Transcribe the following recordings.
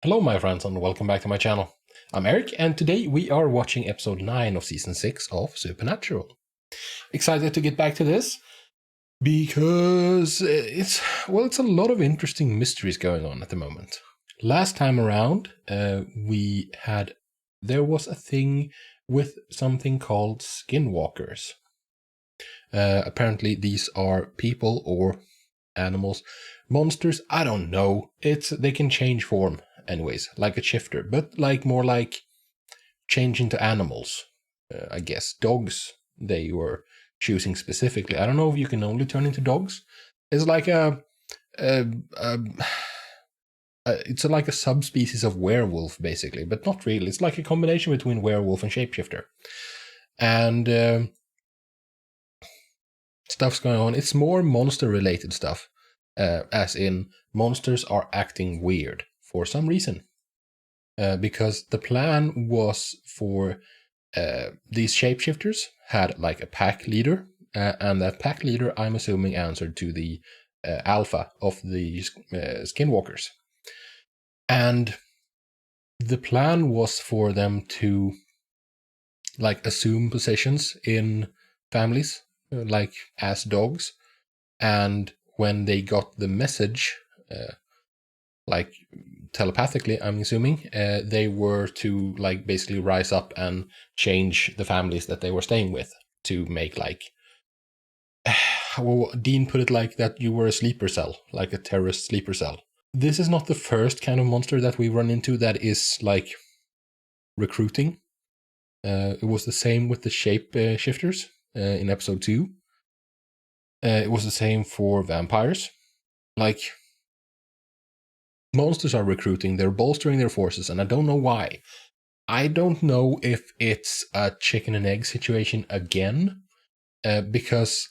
Hello my friends and welcome back to my channel. I'm Eric and today we are watching episode 9 of season 6 of Supernatural. Excited to get back to this because it's a lot of interesting mysteries going on at the moment. Last time around there was a thing with something called skinwalkers. Apparently these are people or animals, monsters, I don't know. They can change form anyways, like a shifter, but more like change into animals. I guess dogs they were choosing specifically. I don't know if you can only turn into dogs. It's like it's like a subspecies of werewolf basically, but not really. It's like a combination between werewolf and shapeshifter, and stuff's going on. It's more monster related stuff, as in monsters are acting weird for some reason. Because the plan was for these shapeshifters had like a pack leader, and that pack leader, I'm assuming, answered to the alpha of the skinwalkers. And the plan was for them to like assume positions in families, like as dogs, and when they got the message, like telepathically, I'm assuming, they were to like basically rise up and change the families that they were staying with to make like, well, Dean put it like that you were a sleeper cell, like a terrorist sleeper cell. This is not the first kind of monster that we run into that is like recruiting. It was the same with the shape shifters in episode 2. It was the same for vampires. Like, monsters are recruiting, they're bolstering their forces, and I don't know why. I don't know if it's a chicken and egg situation again, because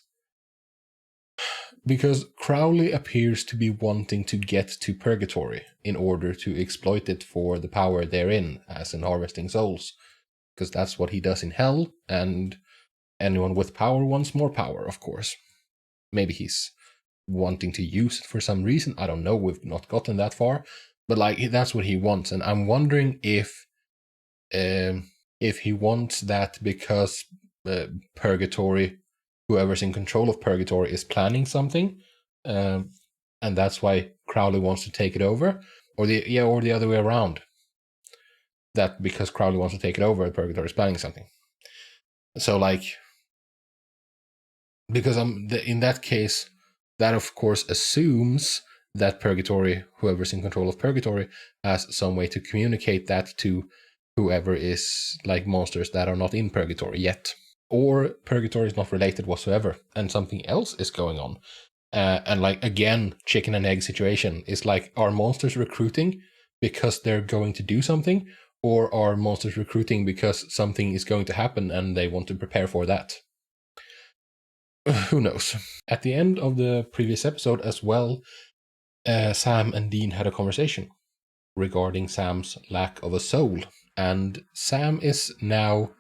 Crowley appears to be wanting to get to purgatory in order to exploit it for the power therein, as in harvesting souls, because that's what he does in hell, and anyone with power wants more power, of course. Maybe he's wanting to use it for some reason, I don't know, we've not gotten that far, but like that's what he wants, and I'm wondering if he wants that because purgatory, whoever's in control of purgatory is planning something, and that's why Crowley wants to take it over, or the other way around, that because Crowley wants to take it over, purgatory is planning something. So like, because in that case, that of course assumes that purgatory, whoever's in control of purgatory, has some way to communicate that to whoever is like monsters that are not in purgatory yet, or purgatory is not related whatsoever and something else is going on. And like, again, chicken and egg situation is like, are monsters recruiting because they're going to do something, or are monsters recruiting because something is going to happen and they want to prepare for that? Who knows? At the end of the previous episode as well, Sam and Dean had a conversation regarding Sam's lack of a soul, and Sam is now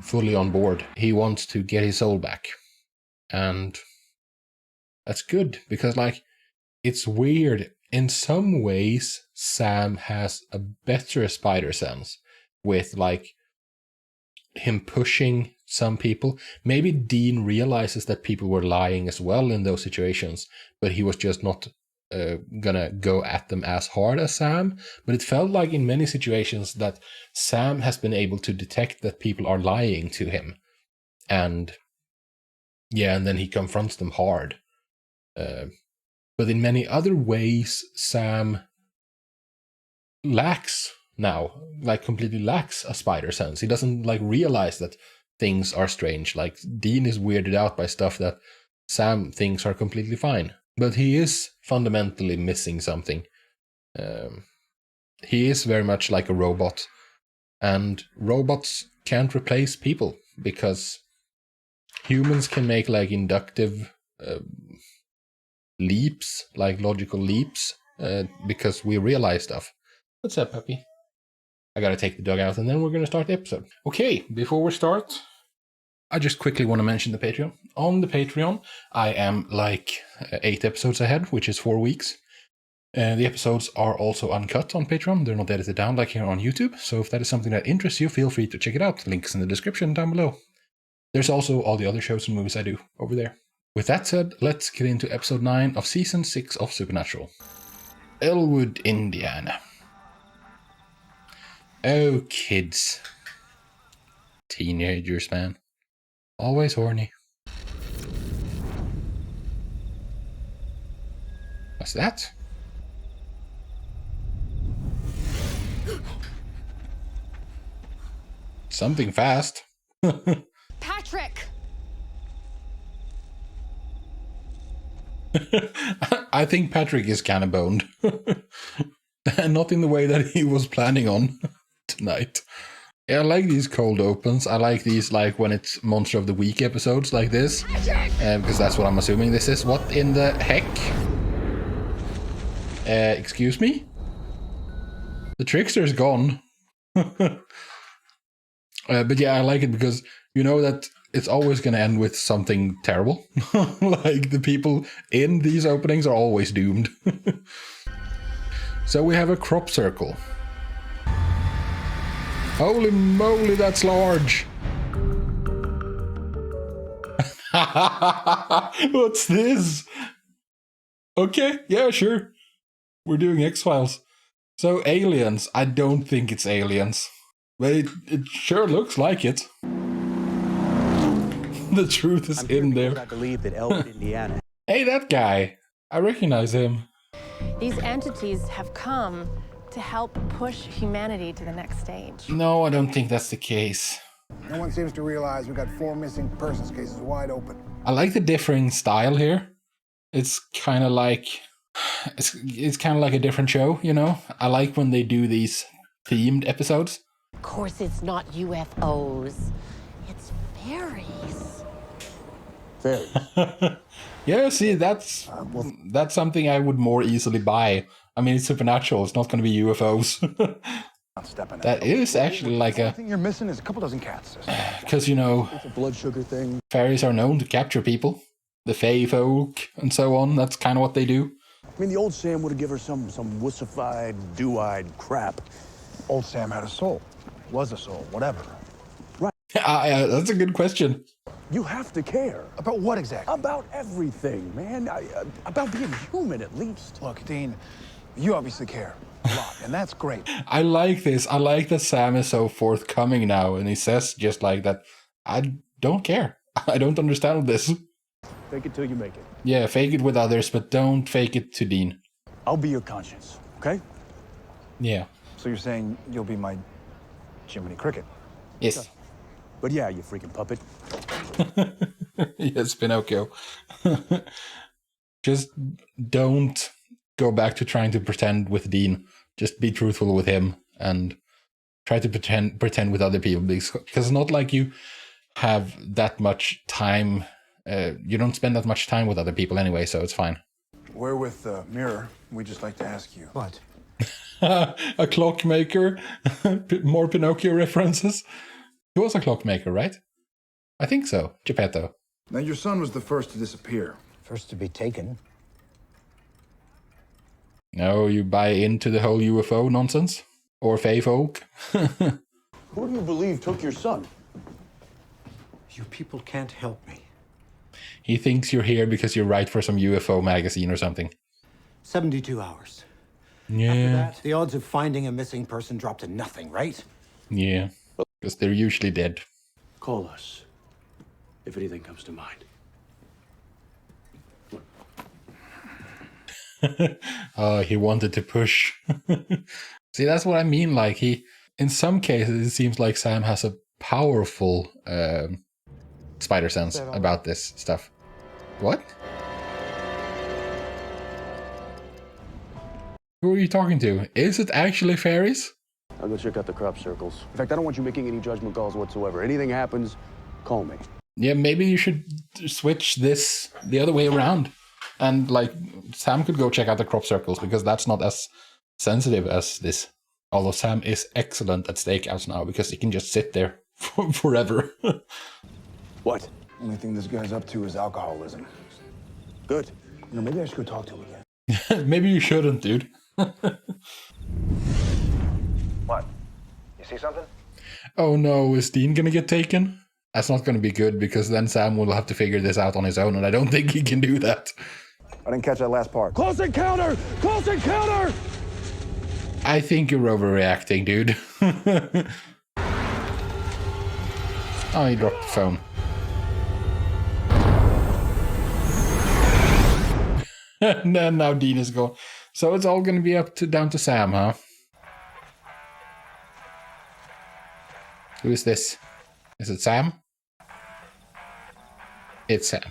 fully on board. He wants to get his soul back, and that's good, because like, it's weird. In some ways, Sam has a better spider sense with like him pushing some people. Maybe Dean realizes that people were lying as well in those situations, but he was just not gonna go at them as hard as Sam. But it felt like in many situations that Sam has been able to detect that people are lying to him, and then he confronts them hard. But in many other ways, Sam lacks now, like completely lacks a spider sense. He doesn't like realize that things are strange. Like, Dean is weirded out by stuff that Sam thinks are completely fine, but he is fundamentally missing something. He is very much like a robot, and robots can't replace people because humans can make like inductive leaps, like logical leaps, because we realize stuff. What's up, puppy? I gotta take the dog out and then we're gonna start the episode. Okay, before we start, I just quickly want to mention the Patreon. On the Patreon, I am like 8 episodes ahead, which is 4 weeks. The episodes are also uncut on Patreon. They're not edited down like here on YouTube. So if that is something that interests you, feel free to check it out. Links in the description down below. There's also all the other shows and movies I do over there. With that said, let's get into episode 9 of season 6 of Supernatural. Elwood, Indiana. Oh, kids. Teenagers, man. Always horny. What's that? Something fast. Patrick! I think Patrick is kind of boned. And not in the way that he was planning on tonight. Yeah, I like these cold opens. I like these, like, when it's Monster of the Week episodes like this. Because that's what I'm assuming this is. What in the heck? Excuse me? The trickster's gone. But yeah, I like it because you know that it's always going to end with something terrible. Like, the people in these openings are always doomed. So we have a crop circle. Holy moly, that's large. What's this? Okay, yeah, sure. We're doing X-Files. So aliens, I don't think it's aliens. But it sure looks like it. The truth is in there. I believe that Elwood, Indiana. Hey, that guy. I recognize him. These entities have come to help push humanity to the next stage. No, I don't think that's the case. No one seems to realize we've got 4 missing persons cases wide open. I like the differing style here. It's kind of like... It's kind of like a different show, you know? I like when they do these themed episodes. Of course it's not UFOs. It's fairies. Fairies. Yeah, see, that's something I would more easily buy. I mean, it's Supernatural. It's not going to be UFOs. That is actually like a... The thing you're missing is a couple dozen cats. Because, you know, It's a blood sugar thing. fairies are known to capture people. The fae folk and so on. That's kind of what they do. I mean, the old Sam would have given her some wussified, dew-eyed crap. Old Sam had a soul. Was a soul, whatever. That's a good question. You have to care. About what exactly? About everything, man. About being human, at least. Look, Dean, you obviously care a lot, and that's great. I like this. I like that Sam is so forthcoming now. And he says just like that, I don't care. I don't understand this. Fake it till you make it. Yeah, fake it with others, but don't fake it to Dean. I'll be your conscience, okay? Yeah. So you're saying you'll be my Jiminy Cricket? Yes. But yeah, you freaking puppet. Yes, Pinocchio. Just don't go back to trying to pretend with Dean. Just be truthful with him and try to pretend with other people, because it's not like you have that much time. You don't spend that much time with other people anyway, so it's fine. We're with Mirror. We'd just like to ask you. What? A clockmaker. More Pinocchio references. He was a clockmaker, right? I think so. Geppetto. Now, your son was the first to disappear. First to be taken. No, you buy into the whole UFO nonsense? Or fae folk? Who do you believe took your son? You people can't help me. He thinks you're here because you write for some UFO magazine or something. 72 hours. Yeah. After that, the odds of finding a missing person drop to nothing, right? Yeah. Because they're usually dead. Call us if anything comes to mind. Oh, he wanted to push. See, that's what I mean. Like, in some cases, it seems like Sam has a powerful spider sense about this stuff. What? Who are you talking to? Is it actually fairies? I'll go check out the crop circles. In fact, I don't want you making any judgment calls whatsoever. Anything happens, call me. Yeah, maybe you should switch this the other way around. And, like, Sam could go check out the crop circles, because that's not as sensitive as this. Although Sam is excellent at stakeouts now, because he can just sit there forever. What? Only thing this guy's up to is alcoholism. Good. You know, maybe I should go talk to him again. Maybe you shouldn't, dude. What? You see something? Oh no, is Dean gonna get taken? That's not gonna be good, because then Sam will have to figure this out on his own, and I don't think he can do that. I didn't catch that last part. Close encounter! Close encounter! I think you're overreacting, dude. Oh, he dropped the phone. And then now Dean is gone. So it's all gonna be down to Sam, huh? Who is this? Is it Sam? It's Sam.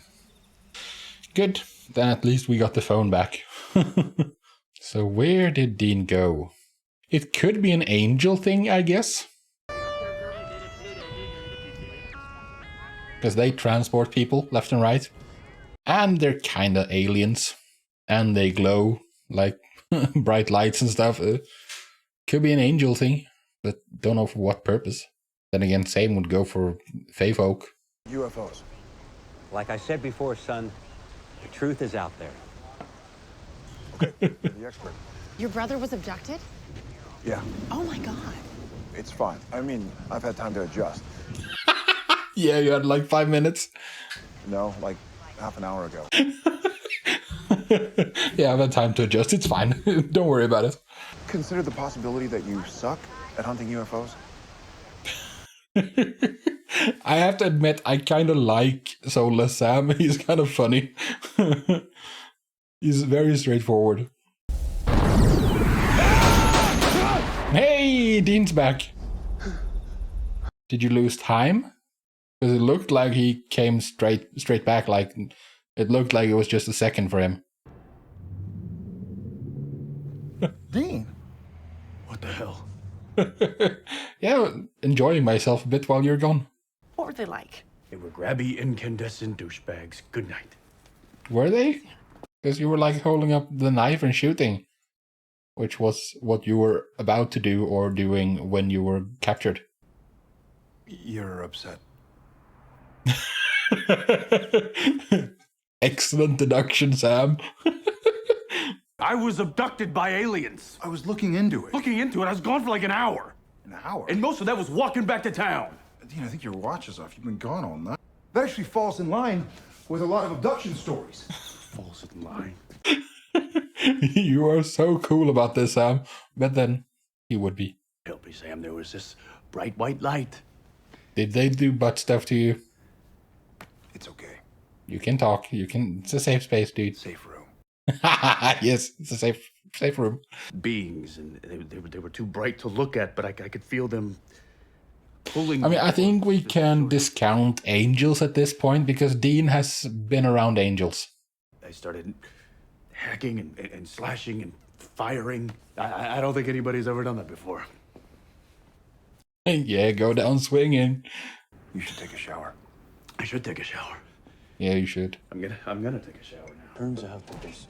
Good. Then at least we got the phone back. So where did Dean go? It could be an angel thing, I guess. Because they transport people left and right. And they're kinda aliens. And they glow like bright lights and stuff. Could be an angel thing, but don't know for what purpose. Then again, same would go for Fae folk. UFOs. Like I said before, son, the truth is out there. Okay, you're the expert. Your brother was abducted? Yeah, Oh my God. it's fine. I mean, I've had time to adjust. Yeah, you had like 5 minutes. No, like half an hour ago. Yeah, I've had time to adjust. It's fine. Don't worry about it. Consider the possibility that you suck at hunting UFOs. I have to admit, I kind of like Soulless Sam. He's kind of funny. He's very straightforward. Hey, Dean's back. Did you lose time? Because it looked like he came straight back. Like it looked like it was just a second for him. Dean. What the hell? Yeah, enjoying myself a bit while you're gone. What were they like? They were grabby, incandescent douchebags. Good night. Were they? Because you were like holding up the knife and shooting, which was what you were about to do or doing when you were captured. You're upset. Excellent deduction, Sam. I was abducted by aliens. I was looking into it. Looking into it, I was gone for like an hour. An hour? And most of that was walking back to town. Dean, I think your watch is off. You've been gone all night. That actually falls in line with a lot of abduction stories. Falls in line. You are so cool about this, Sam. But then he would be. Help me, Sam. There was this bright white light. Did they do butt stuff to you? It's okay. You can talk. You can. It's a safe space, dude. Safe room. Yes, it's a safe room. Beings, and they were too bright to look at, but I could feel them pulling. I mean, I think we can discount angels at this point because Dean has been around angels. They started hacking and slashing and firing. I don't think anybody's ever done that before. Yeah, go down swinging. You should take a shower. I should take a shower. Yeah, you should. I'm gonna take a shower now. Turns out that there's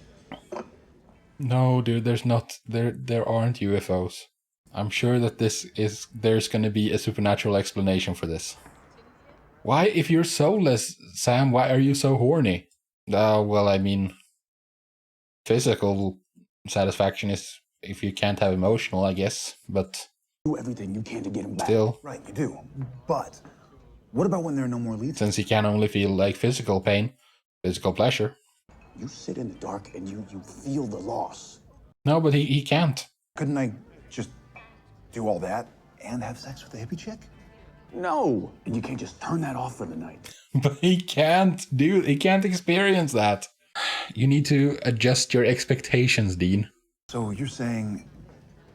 No, dude, there's not. There aren't UFOs. I'm sure that there's going to be a supernatural explanation for this. Why, if you're soulless, Sam, why are you so horny? Well, I mean, physical satisfaction is if you can't have emotional, I guess, but Do everything you can to get him back. still, Right, you do. But what about when there are no more leads? since he can only feel like physical pain, physical pleasure. You sit in the dark and you feel the loss. No, but he can't. Couldn't I just do all that and have sex with the hippie chick? No. And you can't just turn that off for the night. But he can't experience that. You need to adjust your expectations, Dean. So you're saying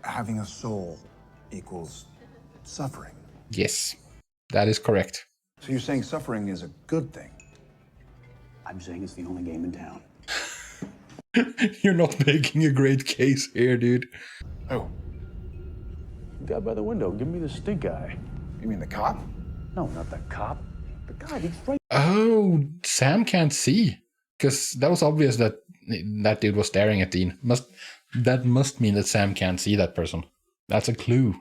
having a soul equals suffering? Yes, that is correct. So you're saying suffering is a good thing? I'm saying it's the only game in town. You're not making a great case here, dude. Oh, The guy by the window, give me the stink eye. you mean the cop? No, not the cop. The guy, he's right. Oh, Sam can't see. Because that was obvious that that dude was staring at Dean. That must mean that Sam can't see that person. That's a clue.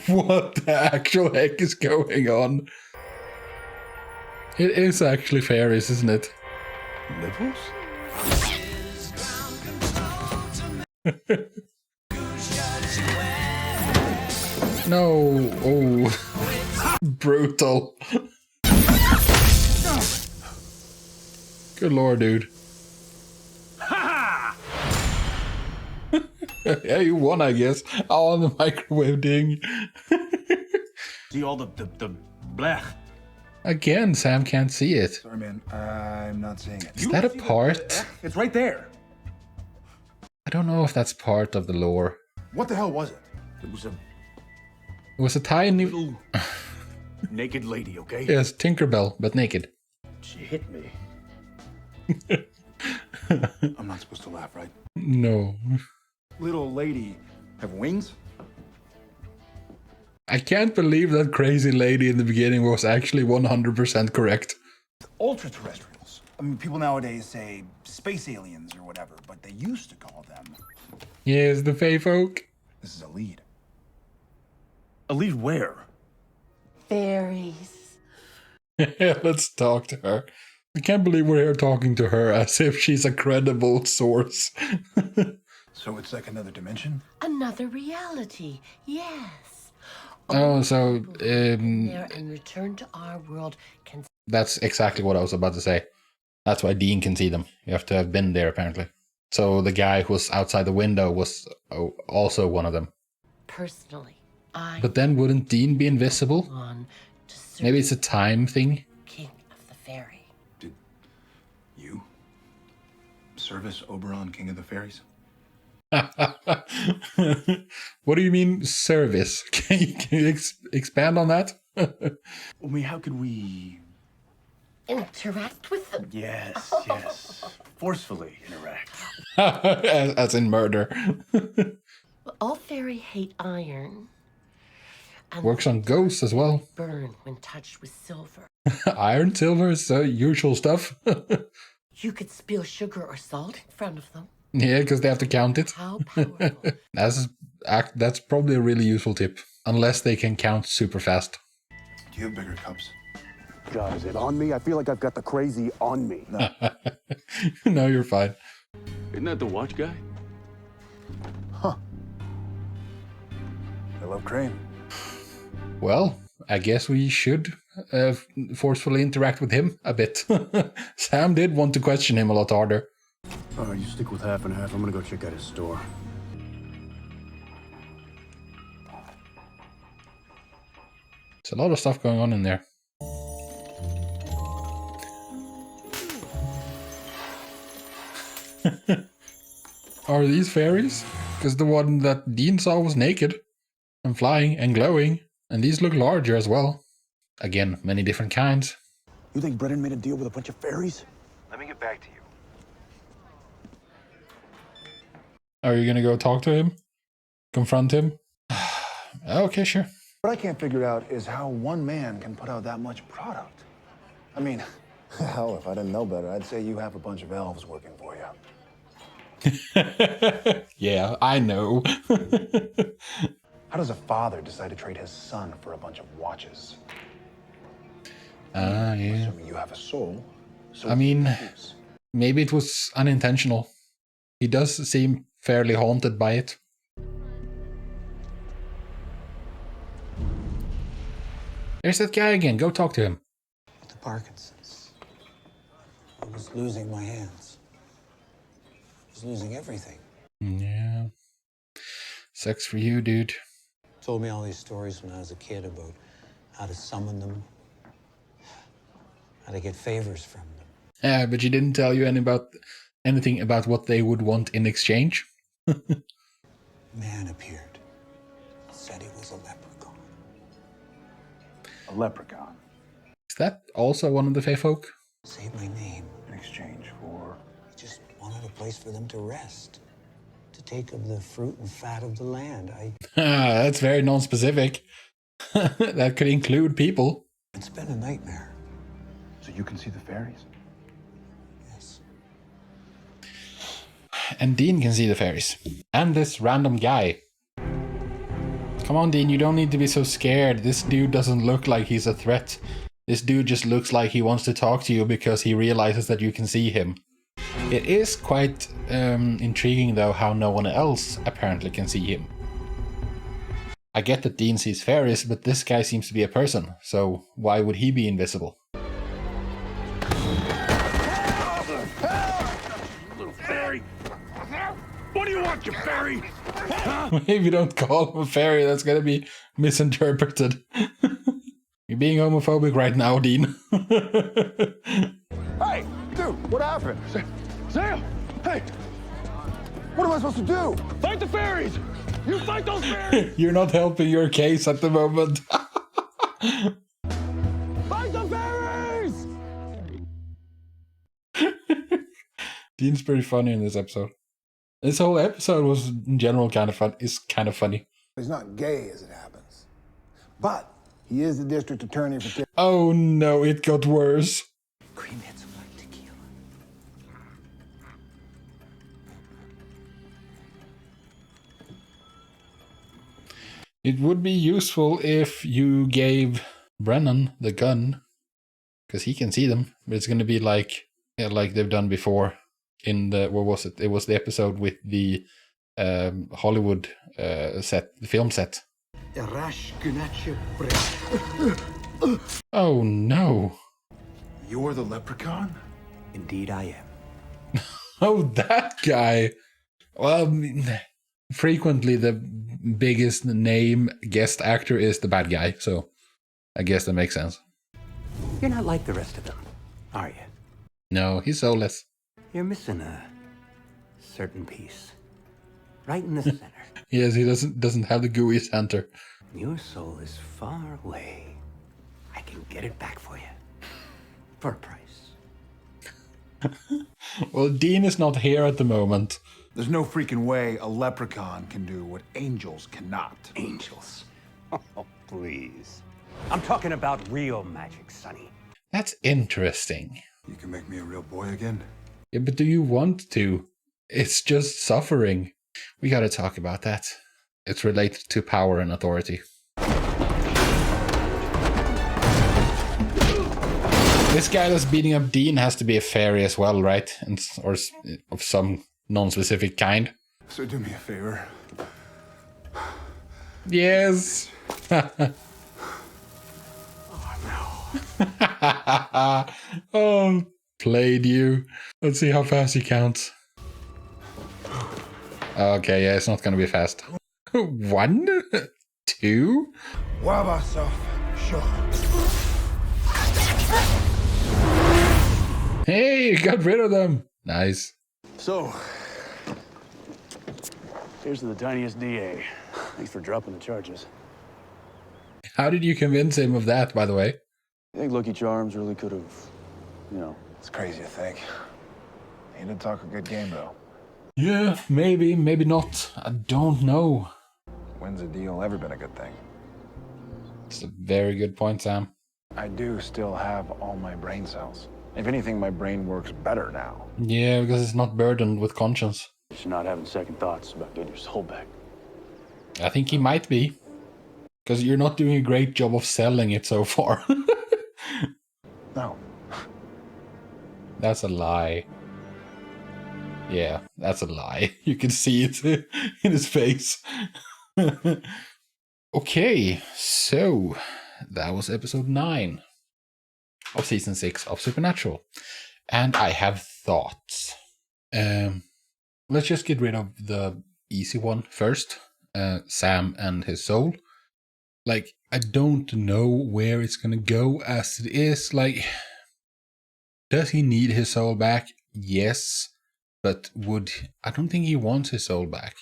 What the actual heck is going on? It is actually fairies, isn't it? Nipples? No. Oh. Brutal. Good lord, dude. Yeah, you won, I guess. Oh, the microwave ding. See all the blech. Again, Sam can't see it. Sorry, man. I'm not seeing it. Is that a part? It's right there. I don't know if that's part of the lore. What the hell was it? It was a It was a tiny... little naked lady, okay? Yes, Tinkerbell, but naked. She hit me. I'm not supposed to laugh, right? No. Little lady have wings? I can't believe that crazy lady in the beginning was actually 100% correct. Ultra-terrestrials. I mean, people nowadays say space aliens or whatever, but they used to call them. Yes, the Fae folk. This is a lead. A lead where? Fairies. Let's talk to her. I can't believe we're here talking to her as if she's a credible source. So it's like another dimension? Another reality, yes. Oh, so There and return to our world can... that's exactly what I was about to say. That's why Dean can see them. You have to have been there, apparently. So the guy who was outside the window was also one of them. Personally, I But then wouldn't Dean be invisible? on to serve Maybe it's a time thing? King of the Fairy. Did you service Oberon, King of the Fairies? What do you mean, service? Can you expand on that? I mean, how could we... Interact with them. Yes, yes. Forcefully interact. as in murder. All fairy hate iron. And Works on ghosts as well. burn when touched with silver. Iron, silver is usual stuff. You could spill sugar or salt in front of them. Yeah, because they have to count it. How powerful. That's probably a really useful tip. Unless they can count super fast. Do you have bigger cups? God, is it on me? I feel like I've got the crazy on me. No. No, you're fine. Isn't that the watch guy? Huh. I love Crane. Well, I guess we should forcefully interact with him a bit. Sam did want to question him a lot harder. All right, you stick with half and half. I'm gonna go check out his store. There's a lot of stuff going on in there. Are these fairies? Because the one that Dean saw was naked and flying and glowing, and these look larger as well. Again, many different kinds. You think Brennan made a deal with a bunch of fairies? Let me get back to you. Are you gonna go talk to him? Confront him? Okay, sure. What I can't figure out is how one man can put out that much product. I mean, hell, if I didn't know better, I'd say you have a bunch of elves working for you. Yeah, I know. How does a father decide to trade his son for a bunch of watches? Yeah. Assuming you have a soul. So I mean, maybe it was unintentional. He does seem fairly haunted by it. There's that guy again. Go talk to him. The Parkinson's. I was losing my hands. I was losing everything. Yeah. Sucks for you, dude. Told me all these stories when I was a kid about how to summon them, how to get favors from them. Yeah, but she didn't tell you anything about what they would want in exchange. Man appeared. Said he was a leprechaun. A leprechaun. Is that also one of the Fae folk? Say my name. In exchange for... I just wanted a place for them to rest. To take of the fruit and fat of the land. That's very non-specific. That could include people. It's been a nightmare. So you can see the fairies? Yes. And Dean can see the fairies. And this random guy. Come on, Dean, you don't need to be so scared. This dude doesn't look like he's a threat. This dude just looks like he wants to talk to you because he realizes that you can see him. It is quite intriguing though how no one else apparently can see him. I get that Dean sees fairies, but this guy seems to be a person, so why would he be invisible? Little fairy! What do you want, you fairy? If you don't call him a fairy, that's gonna be misinterpreted. You're being homophobic right now, Dean. Hey, dude, what happened? Sam! Hey! What am I supposed to do? Fight the fairies! You fight those fairies! You're not helping your case at the moment. Fight the fairies! Dean's pretty funny in this episode. This whole episode was in general kind of fun. It's kind of funny. He's not gay as it happens. But he is the district attorney for... Oh no, it got worse. Cream heads like tequila. It would be useful if you gave Brennan the gun, because he can see them. But it's going to be like they've done before in the, what was it? It was the episode with the Hollywood set, the film set. Oh no! You're the leprechaun? Indeed I am. Oh, that guy. Well, frequently the biggest name guest actor is the bad guy, so I guess that makes sense. You're not like the rest of them, are you? No, he's soulless. You're missing a certain piece. Right in the center. Yes, he doesn't have the gooey center. Your soul is far away. I can get it back for you. For a price. Well, Dean is not here at the moment. There's no freaking way a leprechaun can do what angels cannot. Angels. Oh, please. I'm talking about real magic, Sonny. That's interesting. You can make me a real boy again? Yeah, but do you want to? It's just suffering. We gotta talk about that. It's related to power and authority. This guy that's beating up Dean has to be a fairy as well, right? Or of some non-specific kind. So do me a favor. Yes. Oh, played you. Let's see how fast he counts. Okay, yeah, it's not gonna be fast. 1, 2. Wabasov, sure. Hey, you got rid of them. Nice. So, here's to the tiniest DA. Thanks for dropping the charges. How did you convince him of that, by the way? I think Lucky Charms really could have, you know. It's crazy to think. He did talk a good game, though. Yeah, maybe, maybe not. I don't know. When's a deal ever been a good thing? It's a very good point, Sam. I do still have all my brain cells. If anything, my brain works better now. Yeah, because it's not burdened with conscience. You're not having second thoughts about getting your soul back. I think he might be. Because you're not doing a great job of selling it so far. No. That's a lie. Yeah, that's a lie. You can see it in his face. Okay, so that was episode 9 of season 6 of Supernatural. And I have thoughts. Let's just get rid of the easy one first. Sam and his soul. Like, I don't know where it's gonna go as it is. Like, does he need his soul back? Yes. But I don't think he wants his soul back.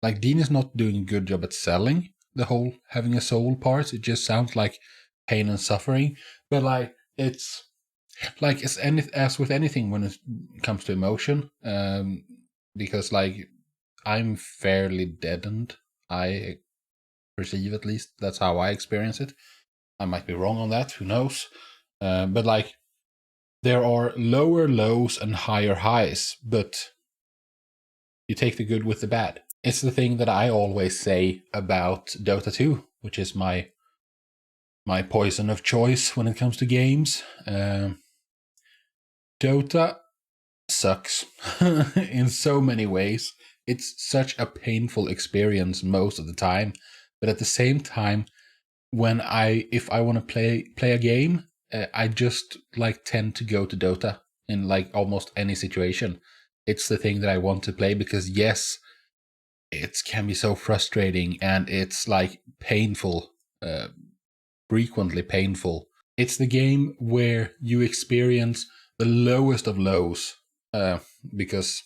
Like, Dean is not doing a good job at selling the whole having a soul part. It just sounds like pain and suffering. But like, it's like as with anything when it comes to emotion. Because like, I'm fairly deadened. I perceive, at least that's how I experience it. I might be wrong on that, who knows. But like, there are lower lows and higher highs, but you take the good with the bad. It's the thing that I always say about Dota 2, which is my my poison of choice when it comes to games. Dota sucks in so many ways. It's such a painful experience most of the time, but at the same time, if I want to play a game, I just like tend to go to Dota in like almost any situation. It's the thing that I want to play because yes, it can be so frustrating and it's like painful, frequently painful. It's the game where you experience the lowest of lows, because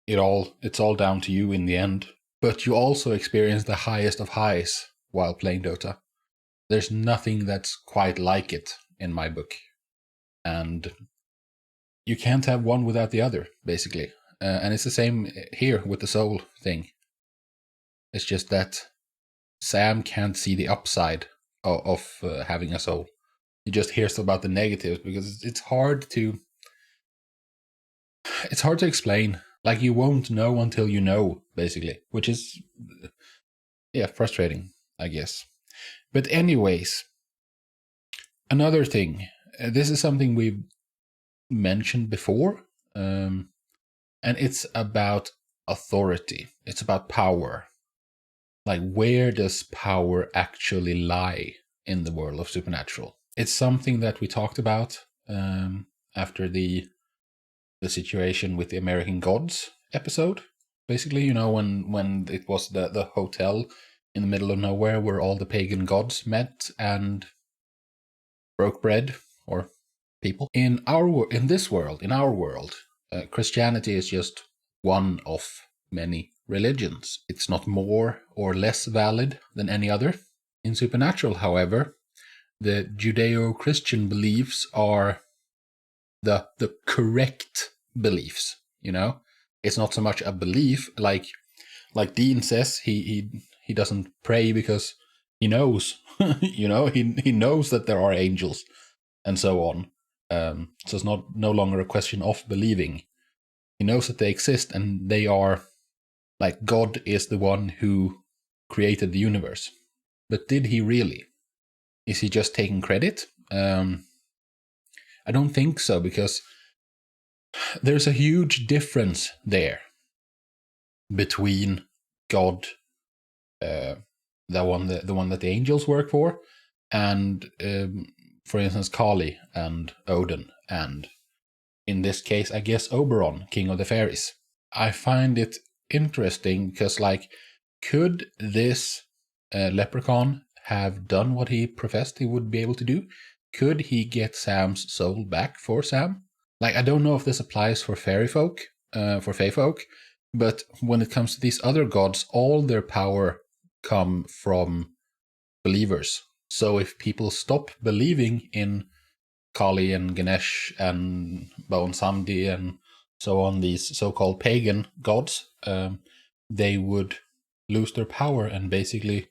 it's all down to you in the end. But you also experience the highest of highs while playing Dota. There's nothing that's quite like it in my book, and you can't have one without the other, basically. And it's the same here with the soul thing. It's just that Sam can't see the upside of having a soul. He just hears about the negatives because it's hard to explain. Like you won't know until you know, basically, which is frustrating, I guess. But anyways, another thing. This is something we've mentioned before, and it's about authority. It's about power. Like, where does power actually lie in the world of Supernatural? It's something that we talked about after the situation with the American Gods episode. Basically, when it was the hotel in the middle of nowhere where all the pagan gods met and broke bread, or people. In our world, Christianity is just one of many religions. It's not more or less valid than any other. In Supernatural, however, the Judeo-Christian beliefs are the correct beliefs. It's not so much a belief like Dean says. He doesn't pray because he knows. he knows that there are angels and so on. So it's no longer a question of believing. He knows that they exist and they are, like, God is the one who created the universe. But did he really? Is he just taking credit? I don't think so, because there's a huge difference there between God, the one that the angels work for, and for instance, Kali and Odin, and in this case, I guess Oberon, king of the fairies. I find it interesting because, like, could this leprechaun have done what he professed he would be able to do? Could he get Sam's soul back for Sam? Like, I don't know if this applies for fairy folk, for fae folk, but when it comes to these other gods, all their power come from believers. So if people stop believing in Kali and Ganesh and Baon Samedi and so on, these so-called pagan gods, they would lose their power and basically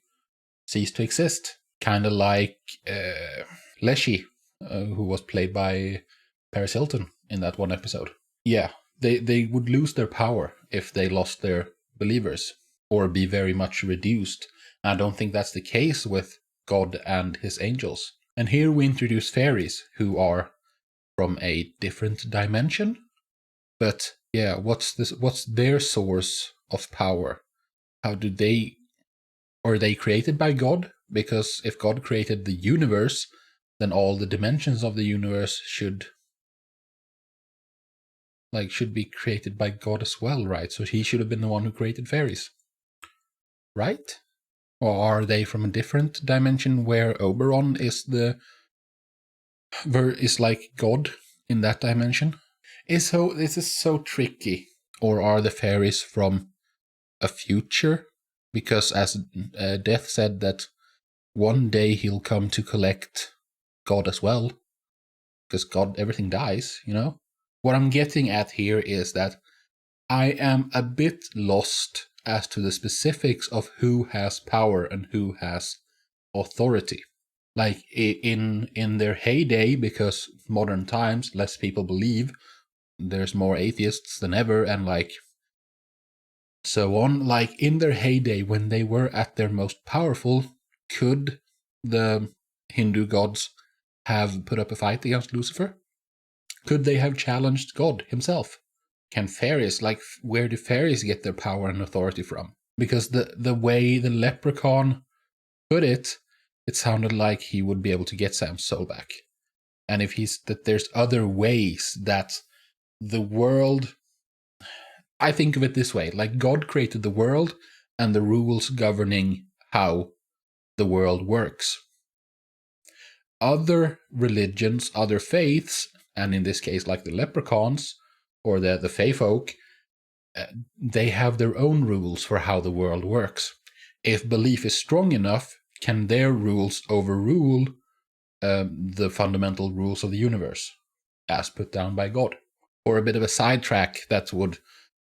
cease to exist. Kind of like Leshy, who was played by Paris Hilton in that one episode. Yeah, they would lose their power if they lost their believers, or be very much reduced. I don't think that's the case with God and his angels. And here we introduce fairies, who are from a different dimension. But yeah, what's their source of power? How do they... Are they created by God? Because if God created the universe, then all the dimensions of the universe should be created by God as well, right? So he should have been the one who created fairies, right? Or are they from a different dimension where Oberon is like God in that dimension? This is so tricky. Or are the fairies from a future? Because as Death said that one day he'll come to collect God as well. Because God, everything dies, What I'm getting at here is that I am a bit lost as to the specifics of who has power and who has authority. Like in their heyday, because modern times, less people believe, there's more atheists than ever, and like so on. Like in their heyday, when they were at their most powerful, could the Hindu gods have put up a fight against Lucifer? Could they have challenged God himself? Can fairies, like, where do fairies get their power and authority from? Because the way the leprechaun put it, it sounded like he would be able to get Sam's soul back. And if that there's other ways that the world, I think of it this way, like God created the world and the rules governing how the world works. Other religions, other faiths, and in this case like the leprechauns or the fae folk, they have their own rules for how the world works. If belief is strong enough, can their rules overrule the fundamental rules of the universe as put down by God? Or a bit of a sidetrack that would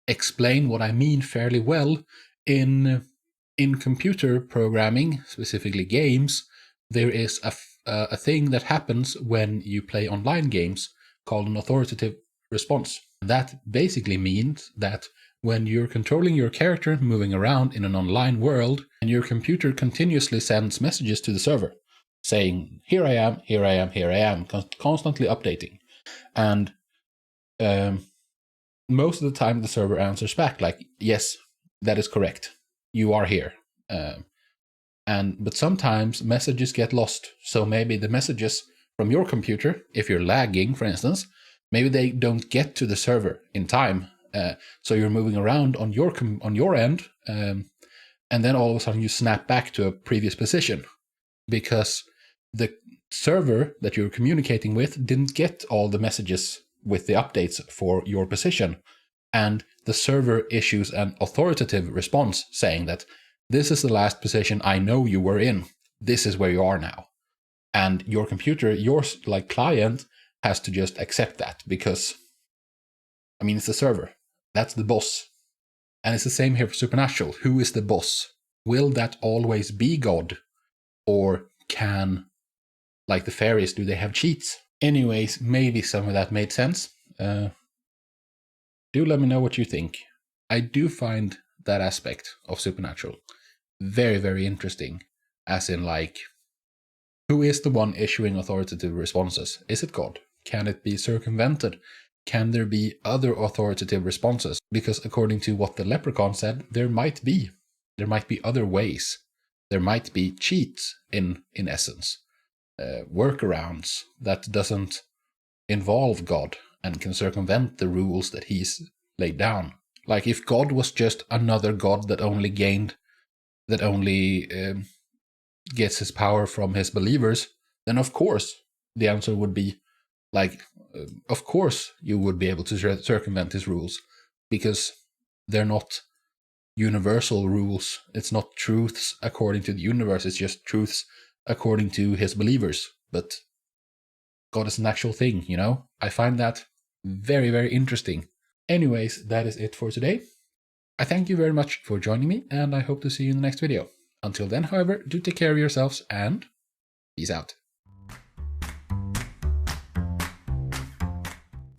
explain what I mean fairly well. In computer programming, specifically games, there is a thing that happens when you play online games called an authoritative response. That basically means that when you're controlling your character moving around in an online world, and your computer continuously sends messages to the server saying, here I am, here I am, here I am, constantly updating. And most of the time the server answers back like, yes, that is correct. You are here. But sometimes messages get lost. So maybe the messages from your computer, if you're lagging, for instance, maybe they don't get to the server in time. So you're moving around on your end, and then all of a sudden you snap back to a previous position because the server that you're communicating with didn't get all the messages with the updates for your position. And the server issues an authoritative response saying that this is the last position I know you were in. This is where you are now. And your computer, your like client, has to just accept that because, I mean, it's the server. That's the boss. And it's the same here for Supernatural. Who is the boss? Will that always be God? Or can, like the fairies, do they have cheats? Anyways, maybe some of that made sense. Do let me know what you think. I do find that aspect of Supernatural very, very interesting. As in, like, who is the one issuing authoritative responses? Is it God? Can it be circumvented? Can there be other authoritative responses? Because according to what the leprechaun said, there might be other ways. There might be cheats in essence, workarounds that doesn't involve God and can circumvent the rules that he's laid down. Like if God was just another God that only gets his power from his believers, then of course the answer would be like, of course you would be able to circumvent his rules, because they're not universal rules. It's not truths according to the universe, it's just truths according to his believers. But God is an actual thing, you know? I find that very, very interesting. Anyways, that is it for today. I thank you very much for joining me, and I hope to see you in the next video. Until then, however, do take care of yourselves, and peace out.